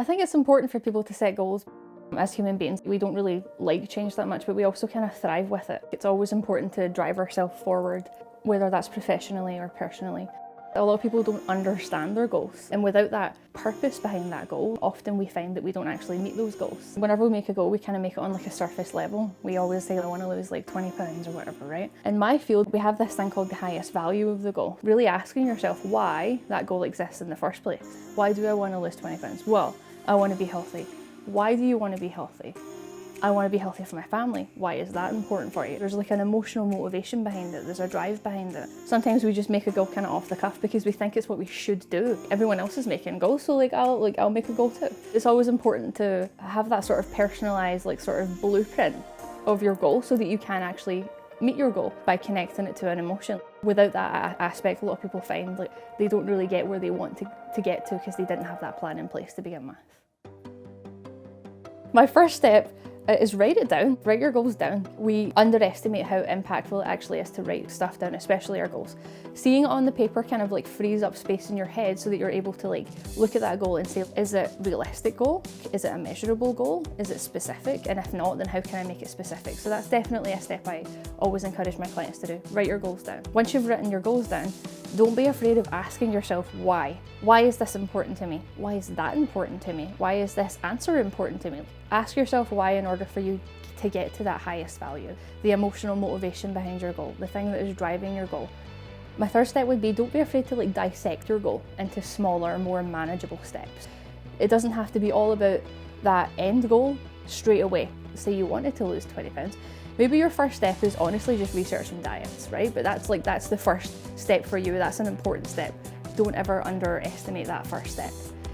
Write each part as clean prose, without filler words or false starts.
I think it's important for people to set goals. As human beings, we don't really like change that much, but we also kind of thrive with it. It's always important to drive ourselves forward, whether that's professionally or personally. A lot of people don't understand their goals, and without that purpose behind that goal, often we find that we don't actually meet those goals. Whenever we make a goal, we kind of make it on like a surface level. We always say, I want to lose like 20 pounds or whatever, right? In my field, we have this thing called the highest value of the goal. Really asking yourself why that goal exists in the first place. Why do I want to lose 20 pounds? Well, I want to be healthy. Why do you want to be healthy? I want to be healthy for my family. Why is that important for you? There's like an emotional motivation behind it. There's a drive behind it. Sometimes we just make a goal kind of off the cuff because we think it's what we should do. Everyone else is making goals, so I'll make a goal too. It's always important to have that sort of personalized, like sort of blueprint of your goal so that you can actually meet your goal by connecting it to an emotion. Without that aspect, a lot of people find like they don't really get where they want to get to because they didn't have that plan in place to begin with. My first step is write it down, write your goals down. We underestimate how impactful it actually is to write stuff down, especially our goals. Seeing it on the paper kind of like frees up space in your head so that you're able to like look at that goal and say, is it a realistic goal? Is it a measurable goal? Is it specific? And if not, then how can I make it specific? So that's definitely a step I always encourage my clients to do. Write your goals down. Once you've written your goals down, don't be afraid of asking yourself why. Why is this important to me? Why is that important to me? Why is this answer important to me? Ask yourself why in order for you to get to that highest value, the emotional motivation behind your goal, the thing that is driving your goal. My third step would be don't be afraid to like dissect your goal into smaller, more manageable steps. It doesn't have to be all about that end goal straight away. Say you wanted to lose 20 pounds. Maybe your first step is honestly just researching diets, right? But that's the first step for you. That's an important step. Don't ever underestimate that first step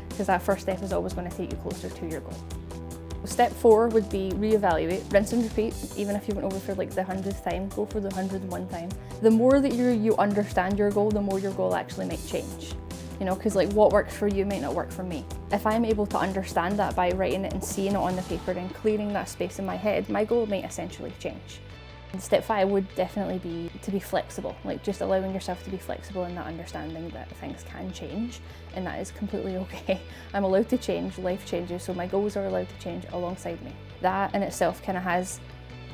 because that first step is always going to take you closer to your goal. Step 4 would be reevaluate, rinse and repeat. Even if you went over for like the 100th time, go for the 101st time. The more that you understand your goal, the more your goal actually might change. You know, because like what works for you might not work for me. If I'm able to understand that by writing it and seeing it on the paper and clearing that space in my head, my goal might essentially change. And step 5 would definitely be to be flexible, like just allowing yourself to be flexible in that understanding that things can change and that is completely okay. I'm allowed to change, life changes, so my goals are allowed to change alongside me. That in itself kind of has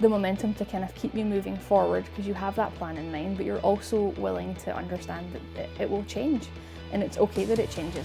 the momentum to kind of keep you moving forward because you have that plan in mind, but you're also willing to understand that it will change and it's okay that it changes.